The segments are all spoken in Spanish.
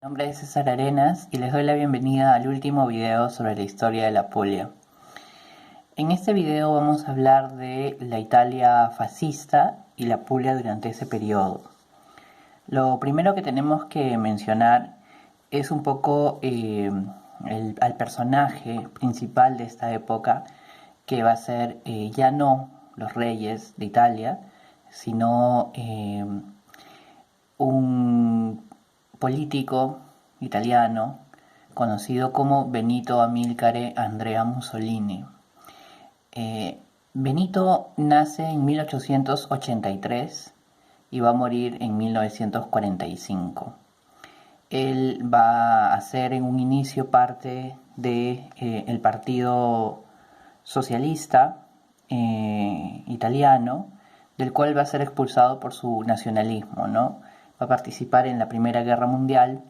Mi nombre es César Arenas y les doy la bienvenida al último video sobre la historia de la Puglia. En este video vamos a hablar de la Italia fascista y la Puglia durante ese periodo. Lo primero que tenemos que mencionar es un poco al personaje principal de esta época, que va a ser ya no los reyes de Italia, sino un político italiano conocido como Benito Amilcare Andrea Mussolini. Benito nace en 1883 y va a morir en 1945. Él va a ser en un inicio parte de el Partido Socialista italiano, del cual va a ser expulsado por su nacionalismo, ¿no? Va a participar en la Primera Guerra Mundial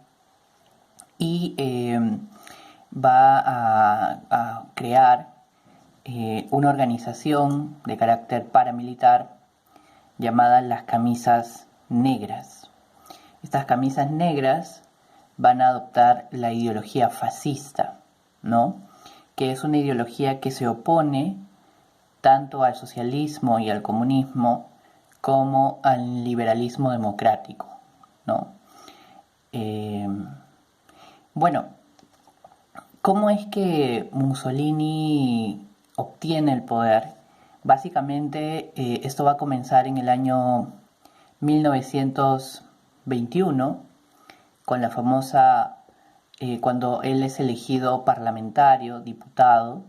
y va a crear una organización de carácter paramilitar llamada las Camisas Negras. Estas camisas negras van a adoptar la ideología fascista, ¿no? Que es una ideología que se opone tanto al socialismo y al comunismo como al liberalismo democrático, ¿no? Bueno, ¿cómo es que Mussolini obtiene el poder? Básicamente esto va a comenzar en el año 1921 con la famosa, cuando él es elegido parlamentario, diputado,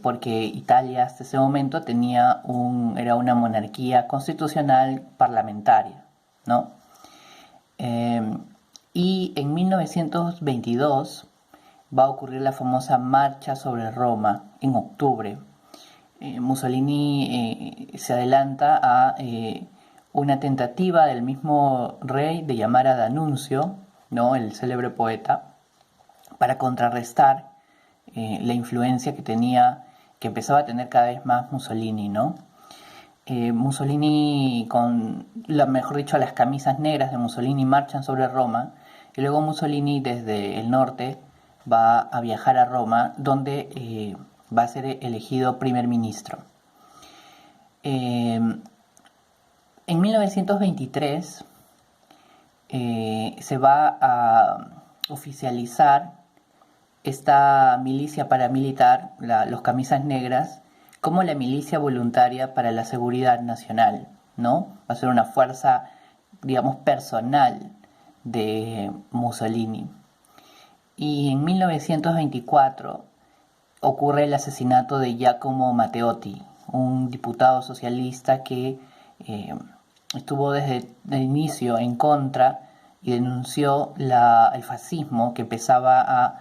porque Italia hasta ese momento era una monarquía constitucional parlamentaria, ¿no? Y en 1922 va a ocurrir la famosa Marcha sobre Roma en octubre. Mussolini se adelanta a una tentativa del mismo rey de llamar a D'Annunzio, ¿no? El célebre poeta, para contrarrestar la influencia que empezaba a tener cada vez más Mussolini, ¿no? Mussolini, mejor dicho, las camisas negras de Mussolini marchan sobre Roma, y luego Mussolini desde el norte va a viajar a Roma, donde va a ser elegido primer ministro. En 1923 se va a oficializar esta milicia paramilitar, los Camisas Negras, como la milicia voluntaria para la seguridad nacional, ¿no? Va a ser una fuerza, digamos, personal de Mussolini. Y en 1924 ocurre el asesinato de Giacomo Matteotti, un diputado socialista que estuvo desde el inicio en contra y denunció el fascismo que empezaba a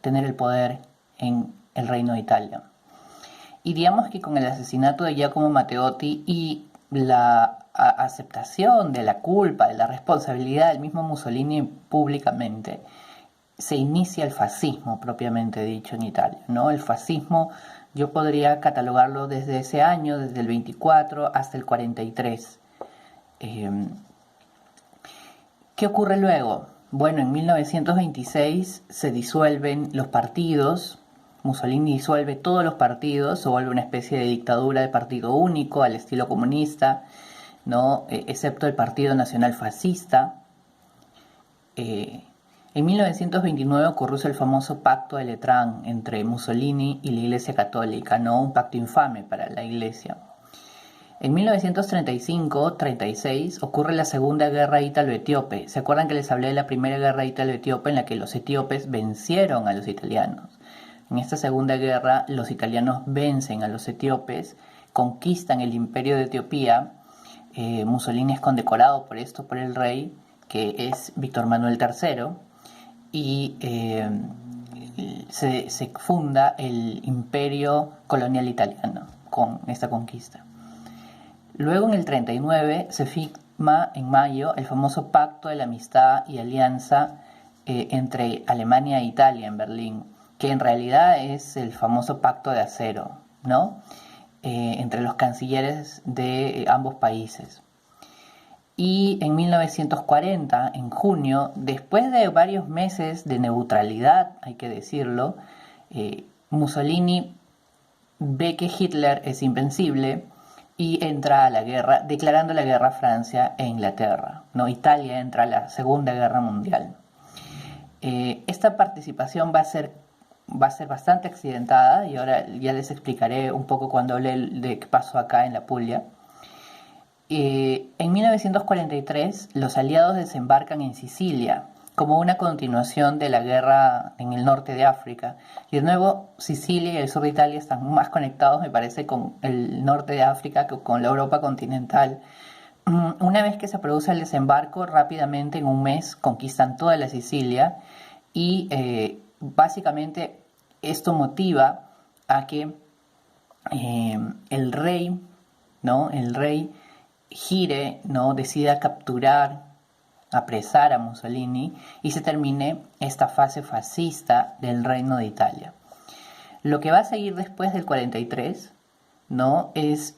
tener el poder en el Reino de Italia. Y digamos que con el asesinato de Giacomo Matteotti y la aceptación de la culpa, de la responsabilidad del mismo Mussolini públicamente, se inicia el fascismo propiamente dicho en Italia, ¿no? El fascismo yo podría catalogarlo desde ese año, desde el 24 hasta el 43. ¿Qué ocurre luego? Bueno, en 1926 se disuelven los partidos. Mussolini disuelve todos los partidos, se vuelve una especie de dictadura de partido único al estilo comunista, ¿no? Excepto el Partido Nacional Fascista. En 1929 ocurrió el famoso Pacto de Letrán entre Mussolini y la Iglesia Católica, ¿no? Un pacto infame para la Iglesia. En 1935-36 ocurre la Segunda Guerra Ítalo-Etíope. ¿Se acuerdan que les hablé de la Primera Guerra Ítalo-Etíope en la que los etíopes vencieron a los italianos? En esta Segunda Guerra los italianos vencen a los etíopes, conquistan el imperio de Etiopía. Mussolini es condecorado por esto por el rey, que es Víctor Manuel III, y se funda el imperio colonial italiano con esta conquista. Luego en el 39 se firma en mayo el famoso Pacto de la Amistad y Alianza entre Alemania e Italia en Berlín, que en realidad es el famoso Pacto de Acero, ¿no? Entre los cancilleres de ambos países. Y en 1940, en junio, después de varios meses de neutralidad, hay que decirlo, Mussolini ve que Hitler es invencible y entra a la guerra, declarando la guerra a Francia e Inglaterra. ¿No? Italia entra a la Segunda Guerra Mundial. Esta participación va a ser bastante accidentada, y ahora ya les explicaré un poco cuando hable de qué pasó acá en la Puglia. En 1943 los aliados desembarcan en Sicilia como una continuación de la guerra en el norte de África, y de nuevo Sicilia y el sur de Italia están más conectados, me parece, con el norte de África que con la Europa continental. Una vez que se produce el desembarco, rápidamente en un mes conquistan toda la Sicilia, y básicamente esto motiva a que el rey, ¿no? El rey gire, ¿no? Decida capturar, apresar a Mussolini y se termine esta fase fascista del Reino de Italia. Lo que va a seguir después del 43, ¿no? Es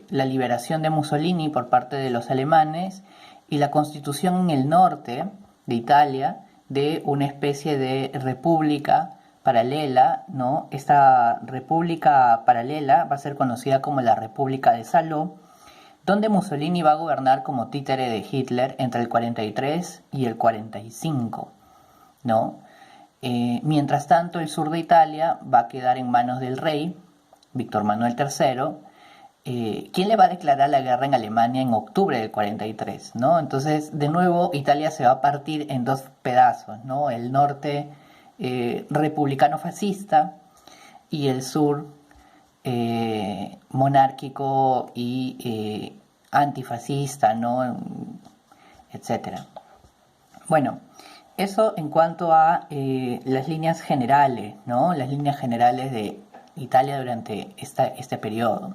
la liberación de Mussolini por parte de los alemanes y la constitución en el norte de Italia de una especie de república paralela, ¿no? Esta república paralela va a ser conocida como la República de Salò, donde Mussolini va a gobernar como títere de Hitler entre el 43 y el 45, ¿no? Mientras tanto, el sur de Italia va a quedar en manos del rey, Víctor Manuel III, quien le va a declarar la guerra en Alemania en octubre del 43, ¿no? Entonces, de nuevo, Italia se va a partir en dos pedazos, ¿no? El norte republicano fascista y el sur monárquico y antifascista, ¿no? Etcétera. Bueno, eso en cuanto a las líneas generales, ¿no? Las líneas generales de Italia durante este periodo.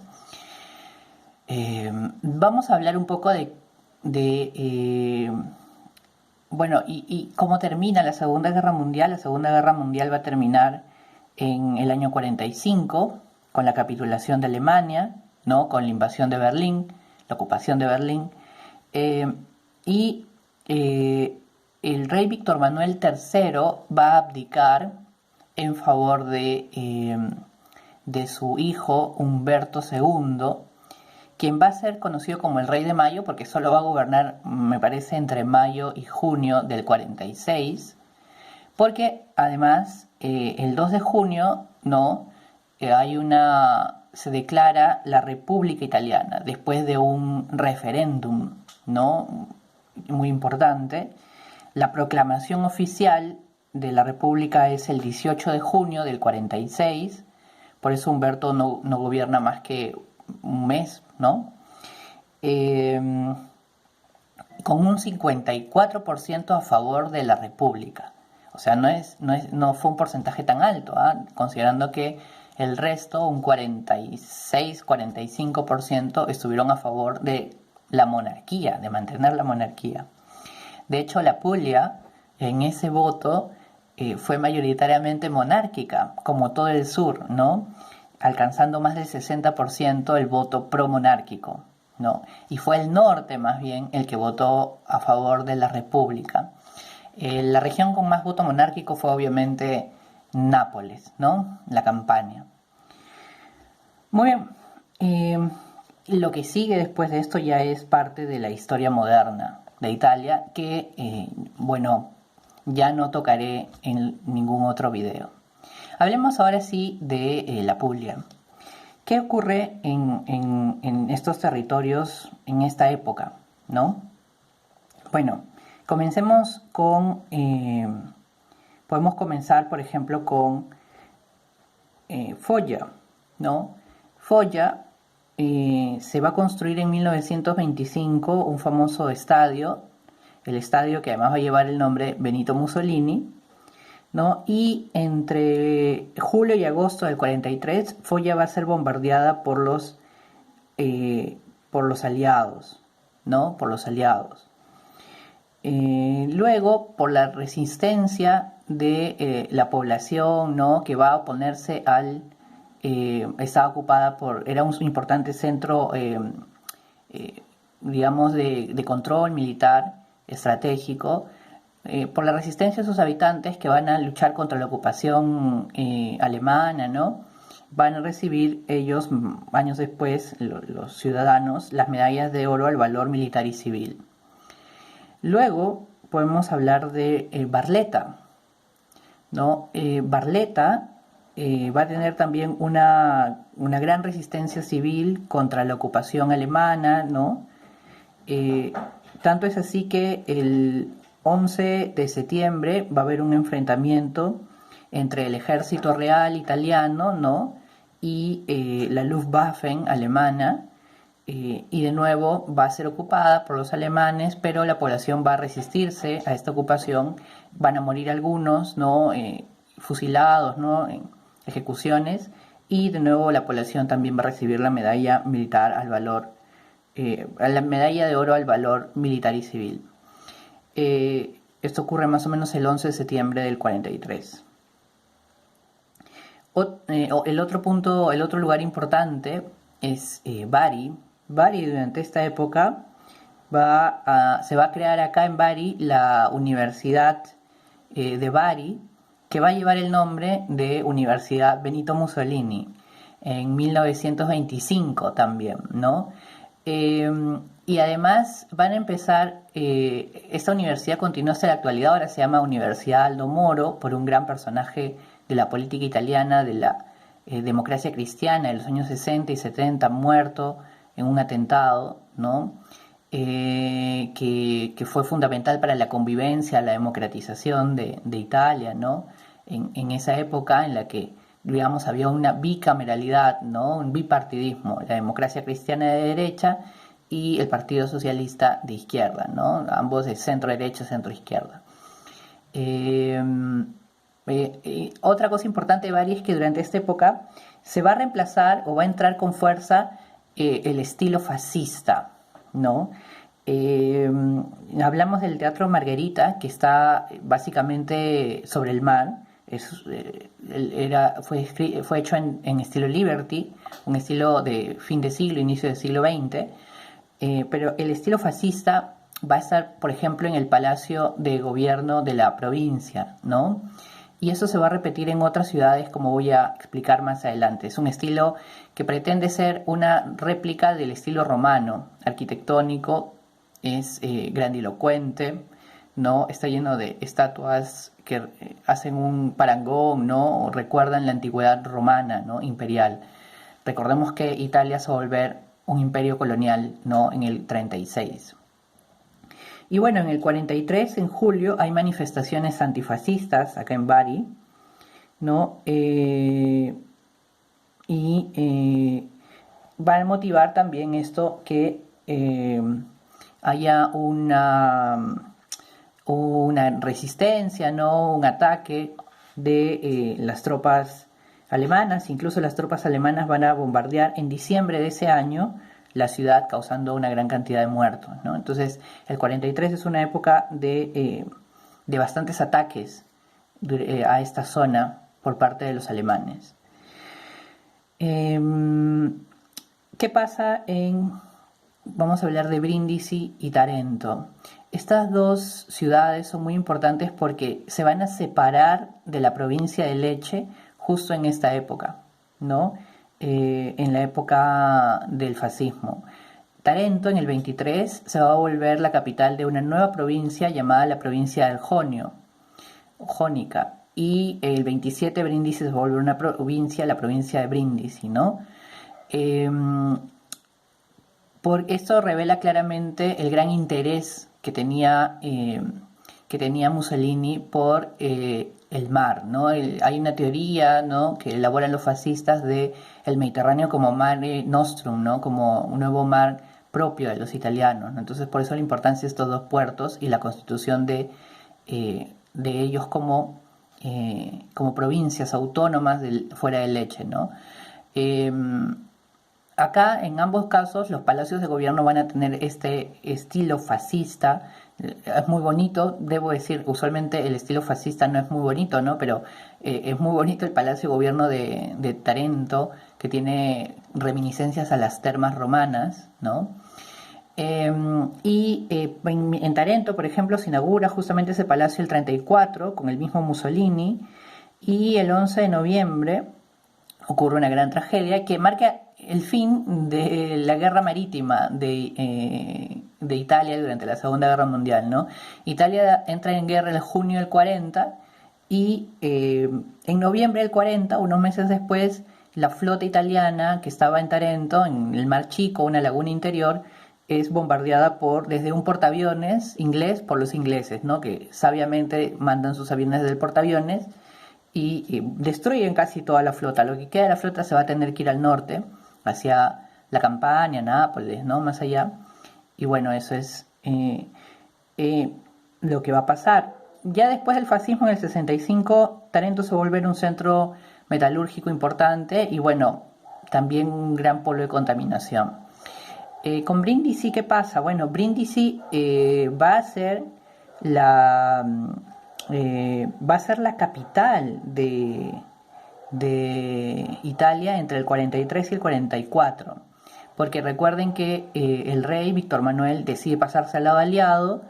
Vamos a hablar un poco bueno, y cómo termina la Segunda Guerra Mundial. La Segunda Guerra Mundial va a terminar en el año 45 con la capitulación de Alemania, ¿no? Con la invasión de Berlín, la ocupación de Berlín, y el rey Víctor Manuel III va a abdicar en favor de su hijo Humberto II, quien va a ser conocido como el Rey de Mayo porque solo va a gobernar, me parece, entre mayo y junio del 46, porque además el 2 de junio, ¿no? Se declara la República Italiana después de un referéndum, ¿no? Muy importante. La proclamación oficial de la República es el 18 de junio del 46, por eso Humberto no gobierna más que un mes, ¿no? Con un 54% a favor de la República. O sea, no fue un porcentaje tan alto, considerando que el resto, un 46-45%, estuvieron a favor de la monarquía, de mantener la monarquía. De hecho, la Puglia, en ese voto, fue mayoritariamente monárquica, como todo el sur, ¿no? Alcanzando más del 60% el voto pro-monárquico, ¿no? Y fue el norte, más bien, el que votó a favor de la República. La región con más voto monárquico fue obviamente Nápoles, ¿no? La Campania. Muy bien. Lo que sigue después de esto ya es parte de la historia moderna de Italia, que, bueno, ya no tocaré en ningún otro video. Hablemos ahora sí de la Puglia. ¿Qué ocurre en estos territorios en esta época, ¿no? Bueno, comencemos con... podemos comenzar, por ejemplo, con Foggia, ¿no? Foggia se va a construir en 1925 un famoso estadio, el estadio que además va a llevar el nombre Benito Mussolini, ¿no? Y entre julio y agosto del 43, Foggia va a ser bombardeada por los aliados, ¿no? Por los aliados. Luego, por la resistencia de la población, ¿no? Que va a oponerse estaba ocupada era un importante centro digamos, de control militar estratégico por la resistencia de sus habitantes que van a luchar contra la ocupación alemana, ¿no? Van a recibir ellos, años después, los ciudadanos, las medallas de oro al valor militar y civil. Luego podemos hablar de Barletta, ¿no? Barletta va a tener también una gran resistencia civil contra la ocupación alemana, ¿no? Tanto es así que el 11 de septiembre va a haber un enfrentamiento entre el ejército real italiano, ¿no? y la Luftwaffe alemana, y de nuevo va a ser ocupada por los alemanes, pero la población va a resistirse a esta ocupación, van a morir algunos, ¿no? Fusilados, ¿no? En ejecuciones, y de nuevo la población también va a recibir la medalla militar al valor, la medalla de oro al valor militar y civil. Esto ocurre más o menos el 11 de septiembre del 43. El otro lugar importante es Bari. Bari, durante esta época se va a crear acá en Bari la Universidad de Bari, que va a llevar el nombre de Universidad Benito Mussolini en 1925 también, ¿no? Y además van a empezar, esta universidad continúa hasta la actualidad, ahora se llama Universidad Aldo Moro, por un gran personaje de la política italiana, de la democracia cristiana de los años 60 y 70, muerto en un atentado, ¿no? Que fue fundamental para la convivencia, la democratización de Italia, ¿no? En esa época en la que, digamos, había una bicameralidad, ¿no? Un bipartidismo, la democracia cristiana de derecha y el Partido Socialista de izquierda, ¿no? Ambos de centro-derecha, centro-izquierda. Otra cosa importante de Bari es que durante esta época se va a reemplazar o va a entrar con fuerza el estilo fascista, ¿no? Hablamos del Teatro Margherita, que está básicamente sobre el mar. Fue hecho en estilo Liberty, un estilo de fin de siglo, inicio del siglo XX, pero el estilo fascista va a estar, por ejemplo, en el Palacio de Gobierno de la provincia, ¿no? Y eso se va a repetir en otras ciudades, como voy a explicar más adelante. Es un estilo que pretende ser una réplica del estilo romano, arquitectónico, es grandilocuente, ¿no? Está lleno de estatuas que hacen un parangón, ¿no? O recuerdan la antigüedad romana, ¿no? Imperial. Recordemos que Italia se va a volver un imperio colonial, ¿no? En el 36. Y bueno, en el 43, en julio, hay manifestaciones antifascistas acá en Bari, ¿no? Va a motivar también esto que haya una resistencia, ¿no? Un ataque de las tropas alemanas. Incluso las tropas alemanas van a bombardear en diciembre de ese año la ciudad, causando una gran cantidad de muertos, ¿no? Entonces, el 43 es una época de bastantes ataques a esta zona por parte de los alemanes. ¿Qué pasa vamos a hablar de Brindisi y Tarento? Estas dos ciudades son muy importantes porque se van a separar de la provincia de Lecce justo en esta época, ¿no? En la época del fascismo. Tarento en el 23 se va a volver la capital de una nueva provincia llamada la provincia del Jonio, Jónica, y el 27 Brindisi se va a volver una provincia, la provincia de Brindisi, ¿no? Por esto revela claramente el gran interés que tenía Mussolini por el mar, ¿no? Hay una teoría, ¿no?, que elaboran los fascistas de el Mediterráneo como mare nostrum, ¿no?, como un nuevo mar propio de los italianos, ¿no? Entonces, por eso la importancia de estos dos puertos y la constitución de ellos como provincias autónomas fuera de Lecce, ¿no? Acá, en ambos casos, los palacios de gobierno van a tener este estilo fascista. Es muy bonito, debo decir, usualmente el estilo fascista no es muy bonito, ¿no? Pero es muy bonito el palacio de gobierno de Tarento, que tiene reminiscencias a las termas romanas, ¿no? En Tarento, por ejemplo, se inaugura justamente ese palacio el 34 con el mismo Mussolini, y el 11 de noviembre ocurre una gran tragedia que marca el fin de la guerra marítima de Italia durante la Segunda Guerra Mundial, ¿no? Italia entra en guerra en junio del 40 y en noviembre del 40, unos meses después, la flota italiana que estaba en Tarento, en el Mar Chico, una laguna interior, es bombardeada desde un portaaviones inglés por los ingleses, ¿no? Que sabiamente mandan sus aviones del portaaviones y destruyen casi toda la flota. Lo que queda de la flota se va a tener que ir al norte, hacia la Campania, Nápoles, ¿no? Más allá. Y bueno, eso es lo que va a pasar. Ya después del fascismo en el 65, Tarento se vuelve un centro metalúrgico importante y bueno, también un gran polo de contaminación. Con Brindisi, ¿qué pasa? Bueno, Brindisi va a ser la capital de Italia entre el 43 y el 44, porque recuerden que el rey Víctor Manuel decide pasarse al lado aliado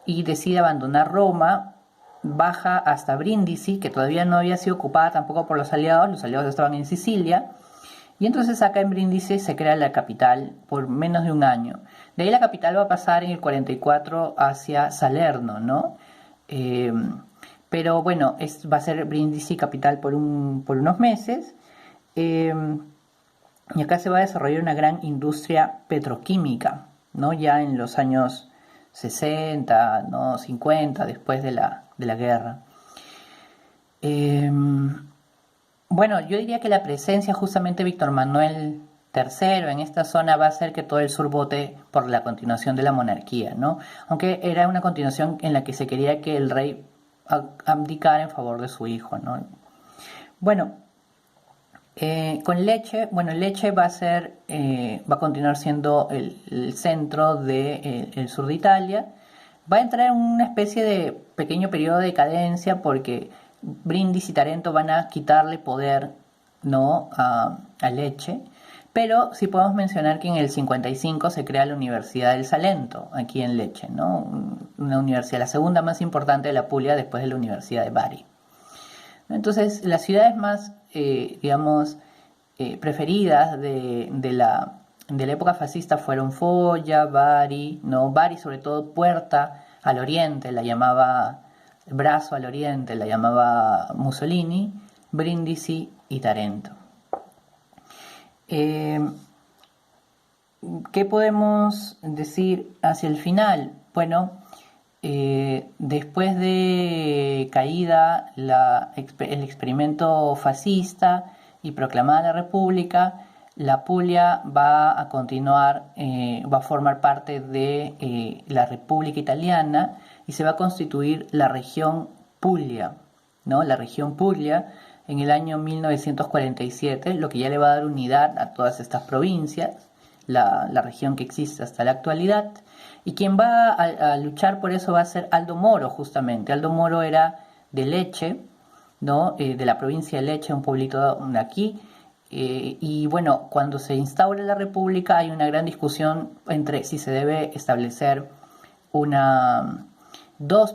y decide abandonar Roma, baja hasta Brindisi, que todavía no había sido ocupada tampoco por los aliados estaban en Sicilia, y entonces acá en Brindisi se crea la capital por menos de un año. De ahí la capital va a pasar en el 44 hacia Salerno, ¿no? Pero bueno, va a ser Brindisi capital por unos meses. Y acá se va a desarrollar una gran industria petroquímica, ¿no? Ya en los años 60, ¿no? 50, después de la guerra. Bueno, yo diría que la presencia justamente de Víctor Manuel III en esta zona va a hacer que todo el sur vote por la continuación de la monarquía, ¿no? Aunque era una continuación en la que se quería que el rey abdicara en favor de su hijo, ¿no? Bueno, con Lecce, Lecce va a continuar siendo el centro del sur de Italia. Va a entrar en una especie de pequeño periodo de decadencia porque Brindisi y Tarento van a quitarle poder, ¿no? a Lecce, pero sí podemos mencionar que en el 55 se crea la Universidad del Salento, aquí en Lecce, ¿no? Una universidad, la segunda más importante de la Puglia después de la Universidad de Bari. Entonces, las ciudades más, preferidas de la época fascista fueron Foggia, Bari, ¿no? Bari sobre todo Puerta al Oriente, la llamaba Brazo al Oriente, la llamaba Mussolini, Brindisi y Tarento. ¿Qué podemos decir hacia el final? Bueno, después de caída el experimento fascista y proclamada la República, la Puglia va a continuar, va a formar parte de la República Italiana y se va a constituir la región Puglia, ¿no? La región Puglia en el año 1947, lo que ya le va a dar unidad a todas estas provincias, la región que existe hasta la actualidad. Y quien va a luchar por eso va a ser Aldo Moro, justamente. Aldo Moro era de Lecce, ¿no? De la provincia de Lecce, un pueblito de aquí. Y bueno, cuando se instaura la República hay una gran discusión entre si se debe establecer dos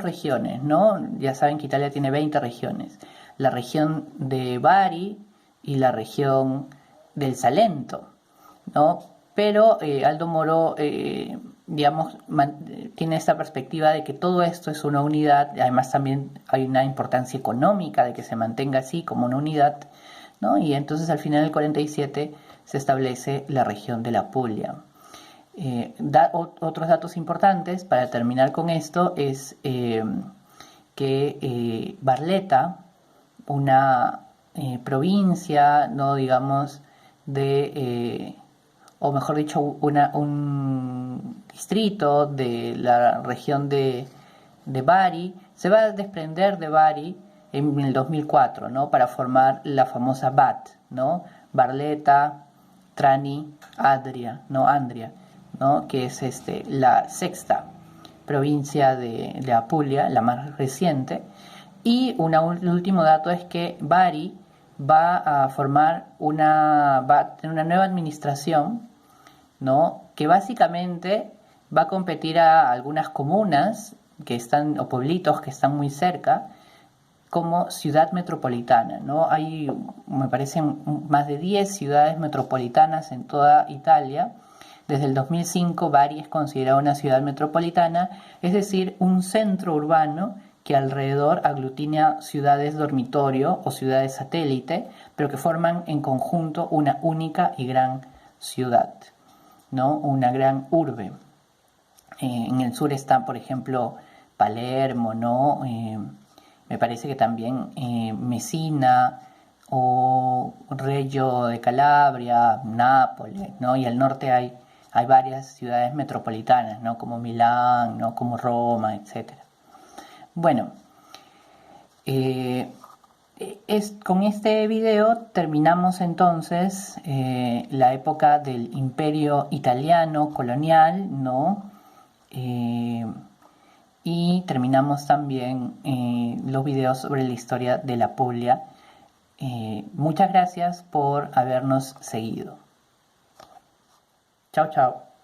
regiones, ¿no? Ya saben que Italia tiene 20 regiones. La región de Bari y la región del Salento, ¿no? Pero Aldo Moro, tiene esta perspectiva de que todo esto es una unidad. Además también hay una importancia económica de que se mantenga así como una unidad, ¿no? Y entonces al final del 47 se establece la región de la Puglia. Otros datos importantes para terminar con esto es que Barletta, una provincia, no digamos, o mejor dicho, un distrito de la región de Bari, se va a desprender de Bari en el 2004, ¿no? Para formar la famosa BAT, ¿no? Barletta, Trani, Andria, ¿no? Que es la sexta provincia de Apulia, la más reciente. Y un último dato es que Bari va a tener una nueva administración, ¿no? que básicamente va a competir a algunas comunas que están, o pueblitos que están muy cerca, como ciudad metropolitana, ¿no? Hay, me parecen, más de 10 ciudades metropolitanas en toda Italia. Desde el 2005 Bari es considerada una ciudad metropolitana, es decir, un centro urbano que alrededor aglutina ciudades dormitorio o ciudades satélite, pero que forman en conjunto una única y gran ciudad, ¿no? Una gran urbe. En el sur está, por ejemplo, Palermo, ¿no? Me parece que también Messina o Reggio de Calabria, Nápoles, ¿no? Y al norte hay varias ciudades metropolitanas, ¿no? Como Milán, ¿no? Como Roma, etc. Bueno, con este video terminamos entonces la época del Imperio Italiano colonial, ¿no? Y terminamos también los videos sobre la historia de la Puglia. Muchas gracias por habernos seguido. Chao, chao.